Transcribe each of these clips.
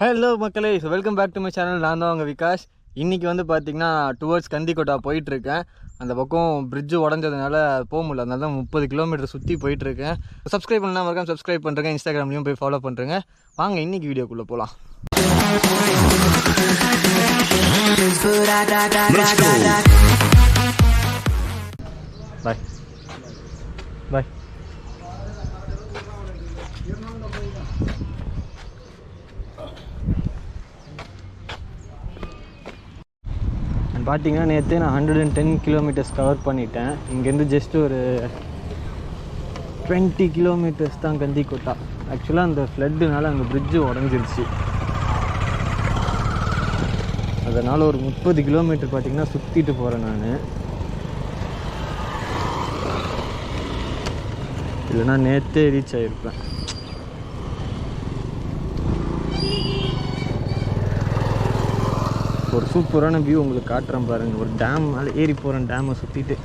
Hello மக்களே, welcome back to my channel. நான் தான் உங்கள் விகாஷ். இன்றைக்கி வந்து பார்த்திங்கன்னா டுவர்ட்ஸ் கந்திக்கோட்டா போயிட்டுருக்கேன். அந்த பக்கம் பிரிட்ஜு உடஞ்சதுனால போக முடியல, அதனால தான் 30 கிலோமீட்டர் சுற்றி போயிட்டுருக்கேன். சப்ஸ்கிரைப் பண்ணலாம், மறக்காம சப்ஸ்கிரைப் பண்ணுறேங்க. இன்ஸ்டாகிராம்லேயும் போய் ஃபாலோ பண்ணுறேங்க. வாங்க இன்றைக்கி வீடியோக்குள்ளே போகலாம். பாய் பாய். பார்த்தீங்கன்னா நேற்று நான் 110 கிலோமீட்டர்ஸ் கவர் பண்ணிட்டேன். இங்கேருந்து ஜஸ்ட் ஒரு 20 கிலோமீட்டர்ஸ் தான் கந்திக்கோட்டா. ஆக்சுவலாக அந்த ஃப்ளட்டுனால அந்த பிரிட்ஜு உடஞ்சிருச்சு. அதனால் ஒரு 30 கிலோமீட்டர் பார்த்திங்கன்னா சுற்றிட்டு போகிறேன் நான். இல்லைனா நேற்றே ரீச் ஆகிருப்பேன். ஒரு சூப்பரான வியூ உங்களுக்கு காட்டுறேன் பாருங்கள். ஒரு டேம் மேலே ஏறி போகிறேன், டேமை சுற்றிட்டு.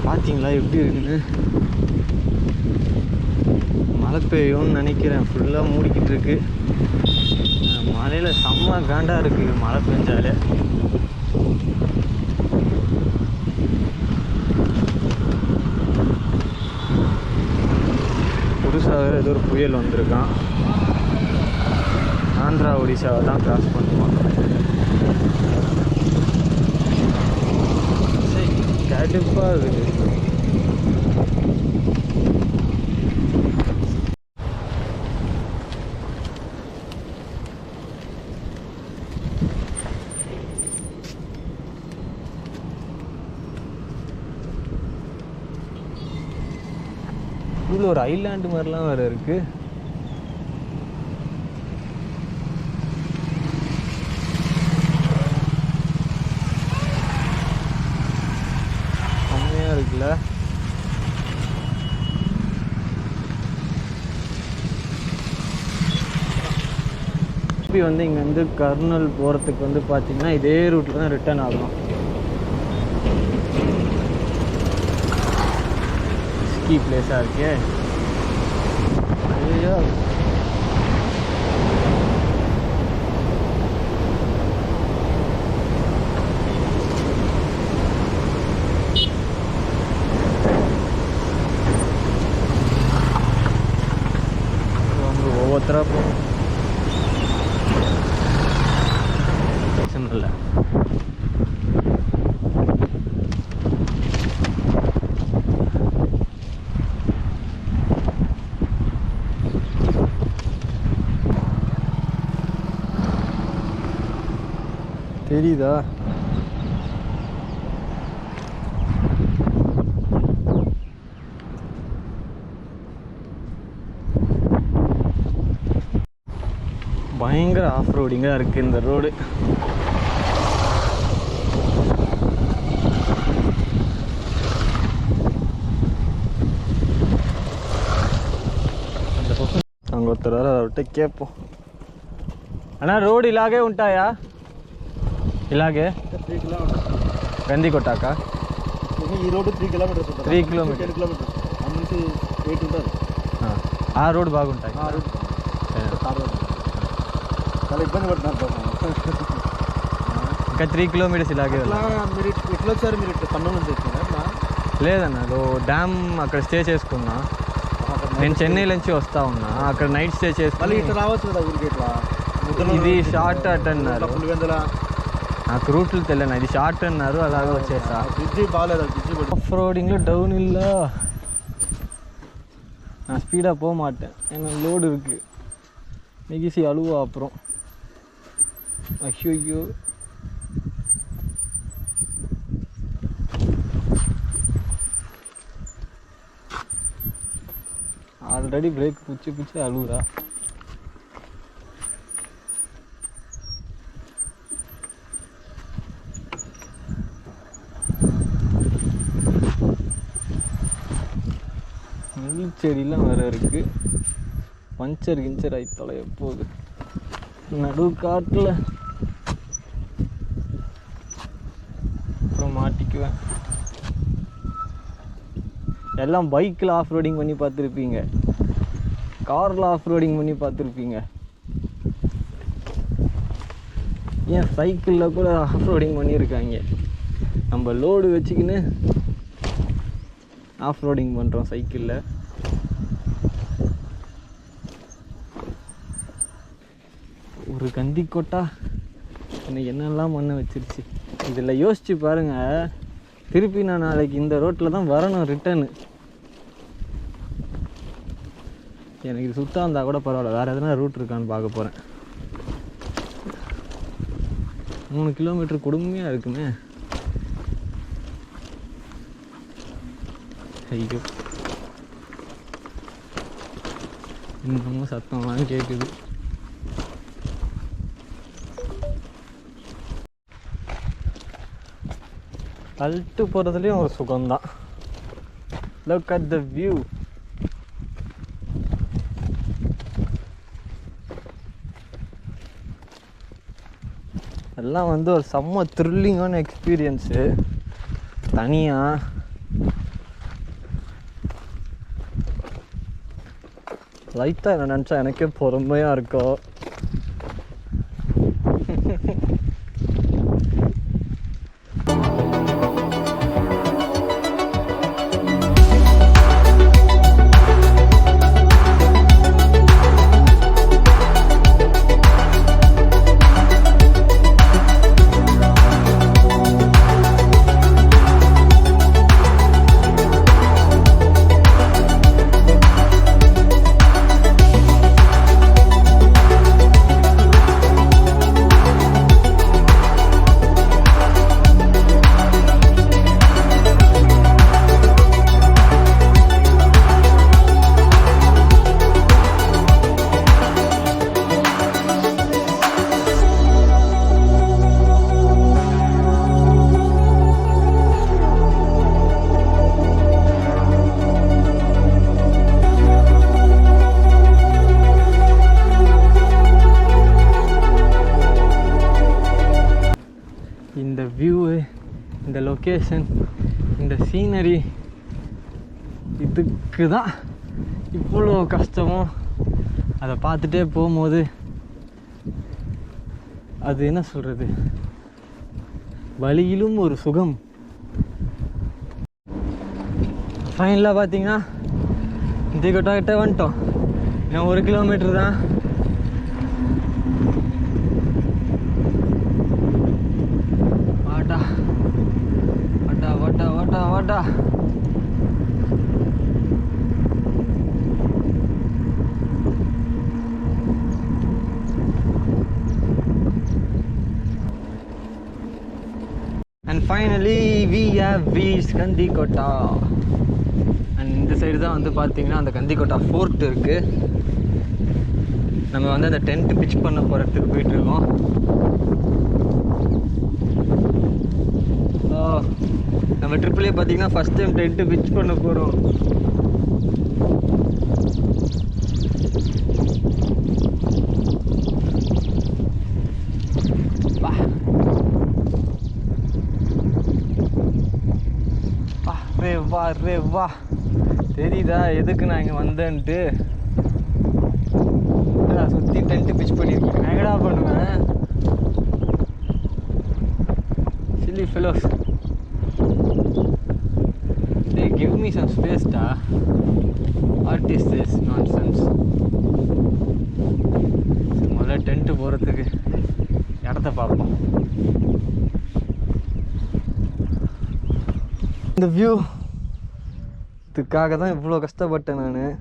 பார்த்தீங்களா எப்படி இருக்குன்னு? மழை பெய்யும்னு நினைக்கிறேன். ஃபுல்லாக மூடிக்கிட்டு இருக்கு. மழையில் செம்ம காண்டாக இருக்குது மழை பெஞ்சாலே. புதுசாக ஏதோ ஒரு புயல் வந்திருக்கான். ஆந்திரா ஒடிசாவை தான் கிராஸ் பண்ணுவான். சரி, கடுப்பாக இருக்குது. இதில் ஒரு ஐலாண்டு மாதிரிலாம் வேறு இருக்குது. செம்மையாக இருக்குல்ல? இப்படி வந்து இங்கேருந்து கர்னல் போகிறதுக்கு வந்து பார்த்திங்கன்னா இதே ரூட்டில் தான் ரிட்டர்ன் ஆகணும். ஸ்கீ பிளேஸாக இருக்கே. ஐயோ, ஒவ்வொருத்தராக போகும். இல்லை தெரியுதா? பயங்கர ஆஃப் ரோடிங்காக இருக்குது இந்த ரோடு. அந்த பக்கம் அங்கே ஒருத்தர் வர, அவர்கிட்ட கேட்போம். అన్నా రోడ్ ఇలాగే ఉంటాయా? ఇలాగే 3 కిలోమీటర్స్ గందికొట్టాక. ఈ రోడ్ 3 కిలోమీటర్స్ ఉంటుంది. 3 కిలోమీటర్స్ 10 కిలోమీటర్స్ అక్కడ నుంచి 8 ఉంటుంది. ఆ రోడ్ బాగుంటాయి. ఆ రోడ్ చాలా ఇబ్బంది పడుతున్నారు. ఇంకా 3 కిలోమీటర్స్ ఇలాగే. మీరు ఎట్లా వచ్చారు? మీరు కర్నూలు నుంచి వచ్చారా? లేదన్న, అది డ్యామ్ అక్కడ స్టే చేసుకున్నా. నేను చెన్నై నుంచి వస్తా ఉన్నా. అక్కడ నైట్ స్టే చేసుకుని మళ్ళీ ఇట్లా రావచ్చు కదా ఊరికి. ఇట్లా ఇది షార్ట్ అట్ అన్నారు. నాకు రూట్లు తెలియదు, ఇది షార్ట్ అన్నారు. అలాగే వచ్చేసా. బ్రిడ్జి బాగాలేదు, బ్రిడ్జి ఆఫ్ రోడింగ్లో డౌన్ இல்லை. நான் ஸ்பீடாக போக மாட்டேன், எனக்கு லோடு இருக்குது. நெகிசி அழுவா அப்புறம். ஐயோ, ஆல்ரெடி பிரேக் பிடிச்சி அழுகுறா. செடியெலாம் வேறு இருக்குது. பஞ்சர் கிஞ்சர் ஆகி தொலைய போகுது நடு காட்டில். அப்புறம் மாட்டிக்குவேன். எல்லாம் பைக்கில் ஆஃப் ரோடிங் பண்ணி பார்த்துருப்பீங்க, காரில் ஆஃப் ரோடிங் பண்ணி பார்த்துருப்பீங்க. ஏன் சைக்கிளில் கூட ஆஃப் ரோடிங் பண்ணியிருக்காங்க. நம்ம லோடு வச்சுக்கின்னு ஆஃப் ரோடிங் பண்ணுறோம் சைக்கிளில். ஒரு கந்திக்கோட்டா என்னெல்லாம் பண்ண வச்சிருச்சு. இதில் யோசிச்சு பாருங்கள், திருப்பி நான் நாளைக்கு இந்த ரோட்டில் தான் வரணும் ரிட்டர்னு. எனக்கு இது சுத்தம் இருந்தால் கூட பரவாயில்ல, வேறு எதனா ரூட் இருக்கான்னு பார்க்க போகிறேன். 3 கிலோமீட்டர் கொடுமையாக இருக்குமே. ஐயோ, இன்னமும் சத்தம்லாம் கேட்குது. அல்ட்டு போகிறதுலேயும் ஒரு சுகம்தான். Look at the view. எல்லாம் வந்து ஒரு செம்ம த்ரில்லிங்கான எக்ஸ்பீரியன்ஸு. தனியாக லைட்டாக என்ன நினச்சா எனக்கே பொறுமையாக இருக்கும். இந்த வியூவு, இந்த லொக்கேஷன், இந்த சீனரி, இதுக்கு தான் இவ்வளோ கஷ்டமும். அதை பார்த்துட்டே போகும்போது அது என்ன சொல்கிறது, வழியிலும் ஒரு சுகம். ஃபைனலாக பார்த்தீங்கன்னா கந்திக்கோட்டா கிட்ட வந்துட்டோம். இன்னும் 1 கிலோமீட்டர் தான். வாடா வாடா வாடா வாடா வாடா. And finally we have reached Gandikota. And இந்த சைடு தான் வந்து பார்த்தீங்கன்னா அந்த கந்திக்கோட்டா ஃபோர்ட் இருக்குது. நம்ம வந்து அந்த டென்ட் பிச் பண்ண போகிற இடத்துக்கு போயிட்டுருக்கோம். நம்ம ட்ரிப்லேயே பார்த்தீங்கன்னா ஃபஸ்ட் டைம் டென்ட்டு பிச் பண்ண போகிறோம். வா ரே வா, தெரியுதா எதுக்கு நான் இங்கே வந்தேன்ட்டு? சுற்றி டென்ட்டு பிச் பண்ணியிருக்கேன். நான் என்னடா பண்ணுவேன்? Chilli fellows, they give me some space da. What is this nonsense? முதல்ல டென்ட்டு போகிறதுக்கு இடத்த பார்ப்போம். இந்த வியூ இதுக்காக தான் இவ்வளோ கஷ்டப்பட்டேன் நான்.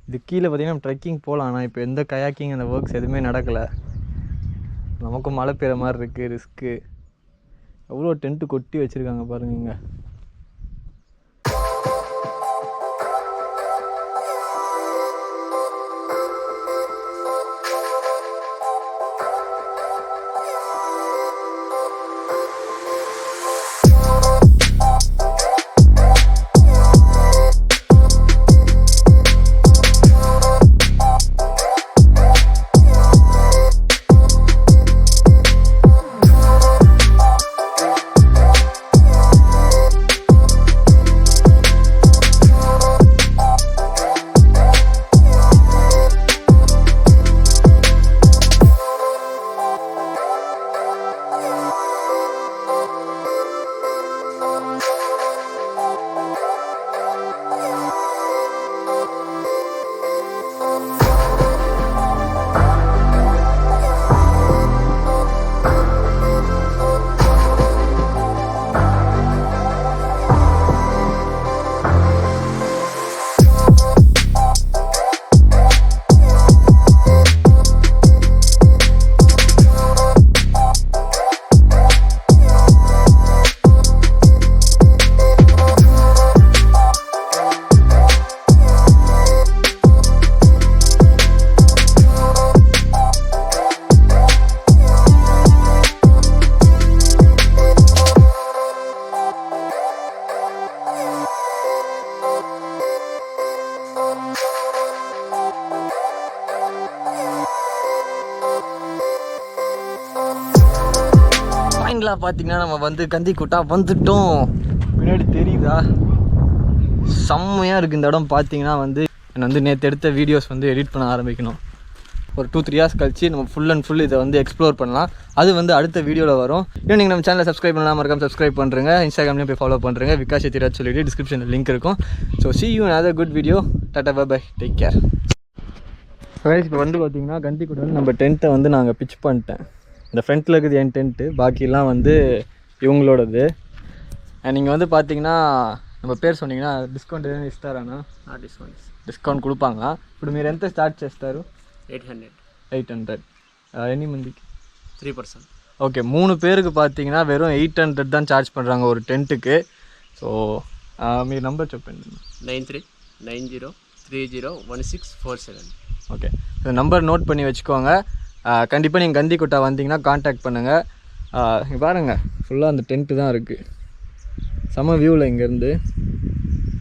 இது கீழே பார்த்தீங்கன்னா ட்ரெக்கிங் போகலாம். ஆனால் இப்போ எந்த கயாக்கிங் அந்த ஒர்க்ஸ் எதுவுமே நடக்கலை. நமக்கும் மழை பெய்கிற மாதிரி இருக்குது, ரிஸ்க்கு. எவ்வளோ டென்ட்டு கொட்டி வச்சுருக்காங்க பாருங்க. ஃபைனலாக பார்த்தீங்கன்னா நம்ம வந்து கந்திக்கோட்டா வந்துட்டோம். பின்னாடி தெரியுதா? செம்மையாக இருக்குது இந்த இடம். பார்த்தீங்கன்னா வந்து நான் வந்து நேற்று எடுத்த வீடியோஸ் வந்து எடிட் பண்ண ஆரம்பிக்கணும். ஒரு 2-3 இயர்ஸ் கழிச்சு நம்ம ஃபுல் அண்ட் ஃபுல் இதை வந்து எக்ஸ்ப்ளோர் பண்ணலாம். அது வந்து அடுத்த வீடியோவில் வரும். இன்னும் நீங்கள் நம்ம சேனலை சப்ஸ்கிரைப் பண்ணலாம், மறக்காம சப்ஸ்கிரைப் பண்ணுறேங்க. இன்ஸ்டாகிராம்லேயும் போய் ஃபாலோ பண்ணுறேங்க. விகாஷ் எத்திராஜ் சொல்லிட்டு டிஸ்கிரிப்ஷனில் லிங்க் இருக்கும். So see you in another good video. Tata bye, take care. இப்போ வந்து பார்த்தீங்கன்னா கந்திக்கோட்டை வந்து நம்ம டென்ட்டை வந்து நாங்கள் பிச் பண்ணிட்டேன். இந்த ஃப்ரண்ட்டில் இருக்குது என் டென்ட்டு, பாக்கியெல்லாம் வந்து இவங்களோடது. நீங்கள் வந்து பார்த்தீங்கன்னா நம்ம பேர் சொன்னீங்கன்னா డిస్కౌంట్ ఏదైనా ఇస్తారా? డిస్కౌంట్ கொடுப்பாங்களா? ఇప్పుడు మీరు ఎంత స్టార్ట్ చేస్తారు? 800. ఎన్ని మందికి? 3%. ஓகே, 3 பேருக்கு பார்த்தீங்கன்னா வெறும் 800 தான் சார்ஜ் பண்ணுறாங்க ஒரு டென்ட்டுக்கு. ஸோ మీ నంబర్ చెప్పండి. 9390301647. ஓகே, இந்த நம்பர் நோட் பண்ணி வச்சுக்கோங்க. கண்டிப்பாக நீங்கள் கந்திக்கோட்டா வந்தீங்கன்னா காண்டாக்ட் பண்ணுங்கள். இங்கே பாருங்கள், ஃபுல்லாக அந்த டென்ட்டு தான் இருக்குது. செம வியூவில் இங்கேருந்து